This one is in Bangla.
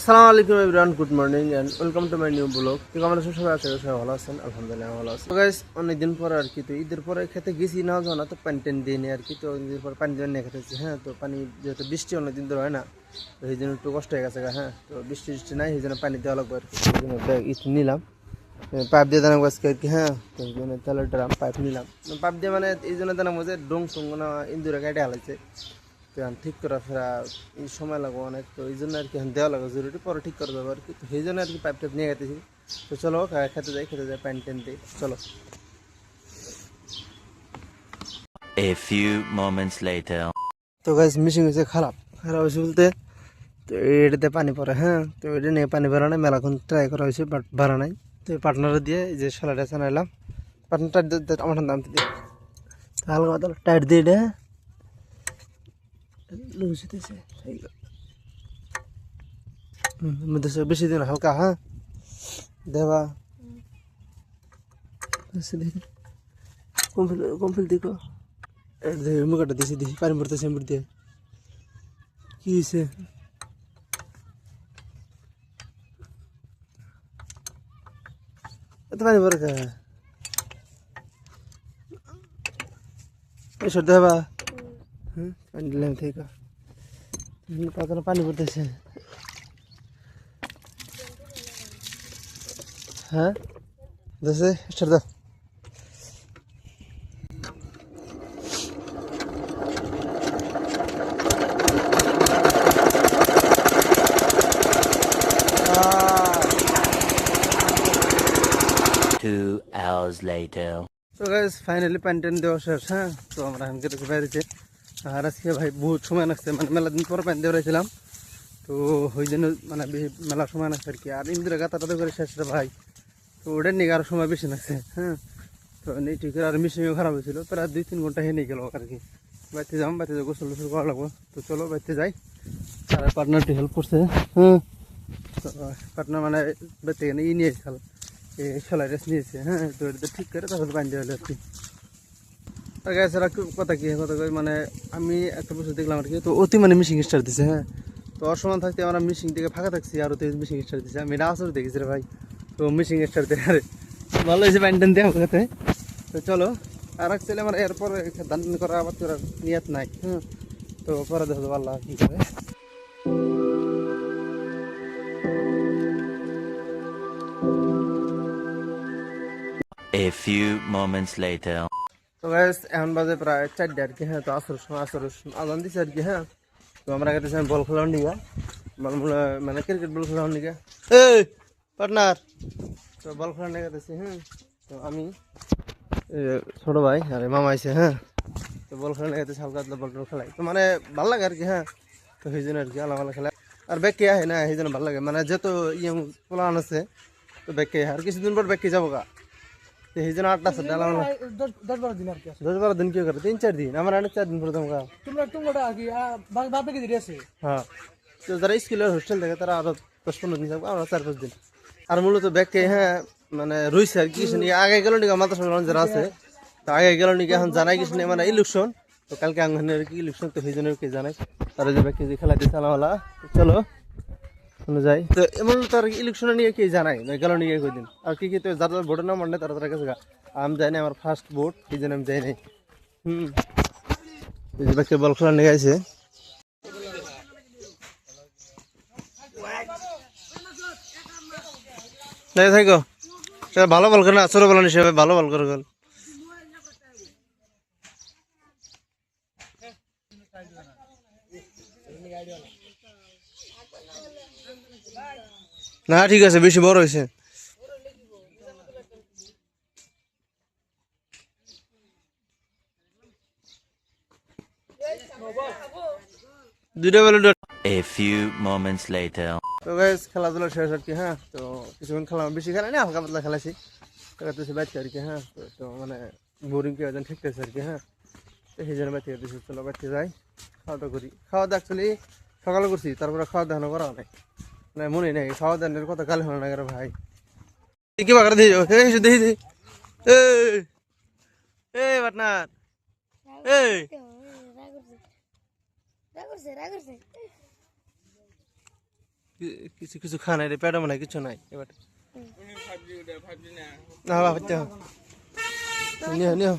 আসসালামু আলাইকুম everyone, good morning and welcome to my new blog. তো আমরা সবাই আছি, সবাই ভালো আছেন? আলহামদুলিল্লাহ ভালো আছি। তো গাইস, অনেকদিন পর আর কি, তো ঈদের পরে খেতে গেছি না জানা, তো পানি টানি দিয়ে নিই আর কি। তো ঈদের পর পানি দিয়ে নিয়ে খেতেছি। হ্যাঁ, তো পানি যেহেতু বৃষ্টি অনেকদিন ধরে হয় না, তো এই জন্য একটু কষ্ট হয়ে গেছে। হ্যাঁ, তো বৃষ্টি নাই, এই জন্য পানি দেওয়া লাগবে আর কি। এই জন্য ইট নিলাম, পাইপ দিয়ে দানা আজকে আর কি। হ্যাঁ, তো এই জন্য তেলের ড্রাম পাইপ নিলাম। পাইপ দিয়ে মানে এই জন্য দানা মধ্যে ডোং টোং না ইন্দুরে কেটে হালাইছে। তো এখন ঠিক করা ফেরা এই সময় লাগবে অনেক, তো এই জন্য আর কি এখন দেওয়া লাগবে জরুরি, পরে ঠিক করে দেবো আর কি। তো সেই জন্য আর কি পাইপ টাইপ নিয়ে গেতেছি। তো চলো খেতে যাই প্যান্ট টেন দিই, চলো। A few moments later. তো গাছ মিশিং হয়েছে, খারাপ হয়েছে বলতে, তো এটাতে পানি পড়ে। হ্যাঁ, তো এটা নিয়ে পানি ভরা নাই, মেলাক্ষণ ট্রাই করা হয়েছে বাট ভরা নাই। তো এই পার্টনার দিয়ে এই যে শোলাটা চানাইলাম, পার্টনার আমার দাম দিয়ে হালকা মাত্র টাইট দিয়ে এটা লুচিতেছে বেশি দিন হালকা। হ্যাঁ দেবা কমফিল দিকো মুখটা দিছি দিছি পানি পড়তেছে এমনি দিয়ে। কি হয়েছে? এত পানি পড়ে কে? এসব দেবা। হুম, পানি দিলাম থেকে পাতানো পানি পড়তেছে। হ্যাঁ দেশে এসব দাও। Two hours later. তো গাইস ফাইনালি পানি টানি দেওয়া শেষ। হ্যাঁ, তো আমরা এখন কেটে বাইরেছে। আর আজকে ভাই বহুত সময় লাগছে, মানে মেলা দিন পর পানি দেওয়া ছিলাম, তো ওই জন্য মানে মেলা সময় লাগছে আর কি। আর ইন্দিরা গাতাটা করে শেষ রে ভাই, তো ওটার নিয়ে আরো সময় বেশি লাগছে। হ্যাঁ, তো এই ঠিক আর মিশিংও খারাপ হয়েছিল, প্রায় 2-3 ঘন্টা নিয়ে গেল আর কি। বাড়িতে গোসল টোসল করা লাগবো। তো চলো বাড়িতে যাই। আর পার্টনারটি হেল্প করছে। হ্যাঁ, তো পার্টনার মানে বাড়িতে গেলে নিয়ে খেল সেলাই রেস্ট নিয়েছে। হ্যাঁ, তো এটা ঠিক করে তারপরে বান্ধে হলো আর কি। আর গাছ কথা কই মানে আমি একটা বছর দেখলাম আর কি, তো অতি মানে মিশিং স্টার দিছে। হ্যাঁ, তো অসমান থাকতে আমরা মিশিং থেকে ফাঁকা থাকছি, আর ওতে মিশিং স্টার দিছে। আমি এটা আসলে দেখেছি রে ভাই, তো মিশিং স্টার দিয়ে আরে ভালো হয়েছে প্যান্ট দিয়ে আমার কাছে। তো চলো আর এক ছেলে আমার এরপর ধান করা আবার তোর নিয়ত নাই। হ্যাঁ, তো পরে দেখো আল্লাহ কি করে। A few moments later. তো গাইস এখন বাজে প্রায় 4টা আর কি। হ্যাঁ, তো আসর আজান দিছে আর কি। হ্যাঁ, তো আমরা গেতেছি বল খেলার নিগা, মানে ক্রিকেট বল খেলার নিগা। এই পার্টনার, তো বল খেলার নিয়ে গেতেছি। হ্যাঁ, তো আমি ছোট ভাই আর মামা আইছে। হ্যাঁ, তো বল খেলা নিয়ে গেতেছি, হালকা বল টল খেলাই, তো মানে ভালো লাগে আর কি। হ্যাঁ, তো সেই জন্য আর কি আলাদা খেলা আর ব্যাগকে আহে না, সেই জন্য ভালো লাগে, মানে যত ইয়ং প্লান আছে তো ব্যাগকে আর কিছুদিন পর ব্যাগকে যাবো গা। সেই জন্য 8টা 10-12 দিন আর কি আছে। 10-12 দিন কি করে, 3-4 দিন, আমার 4 দিন পরে যাবো গা। তোমরা আর কি বাপে কি আছে? হ্যাঁ, তো যারা স্কুলের হোস্টেল থাকে তারা আরো 10-15 দিন থাকবো, আমরা 4-5 দিন। আর মূলত ব্যাগকে হ্যাঁ মানে রয়েছে আর কি। আগে গেল নাকি মাদ্রাসা যারা আছে, তো আগে গেল নাকি এখন জানাই কিছু নেই, মানে ইলেকশন, তো কালকে আঙ্গনের কি ইলেকশন, তো সেই জন্য কে জানাই তারা যে ব্যাগকে যে খেলা দিচ্ছে আলামালা। চলো যাই। তো এমন তার ইলেকশনে নিয়ে কি জানাই গেল নিয়ে কদিন আর কি তো যারা ভোটের নাম মানে তারা কাছে আমি যাই না, আমার ফার্স্ট ভোট, এই জন্য আমি যাই নাই। ব্যাগকে বল খেলা নিয়ে গেছে। থাকো ভালো বল করে না, ছোট বল হিসেবে ভালো বল করে গেল। না ঠিক আছে, বেশি বড় হয়েছে। দুইটা বেলা। A few moments later. তো গাইস খেলাধুলা শেষ আর কি। হ্যাঁ, তো কিছুক্ষণ খেলা, বেশি খেলা নেই, হালকা পাতলা খেলাছি তো বাইতে আর কি। হ্যাঁ, তো মানে বোরিং কি একজন ঠিকতেছে আর কি। হ্যাঁ, তো সেই জন্য বাইতে দিয়েছি, চলো বাইতে যাই, খাওয়া দাওয়া করি। খাওয়া দাওয়া অ্যাকচুয়ালি সকালে করছি, তারপরে খাওয়া দাওয়া করা নাই, মানে মনে নেই খাওয়া দাওয়ার কথা কালে হলো না কেন ভাই। কি বাগারে দিয়ে দেখি এই পার্টনার, এই কিছু কিছু খানাই রে পেটা মনে হয় কিছু নাই এবার না বাবা নিও নিও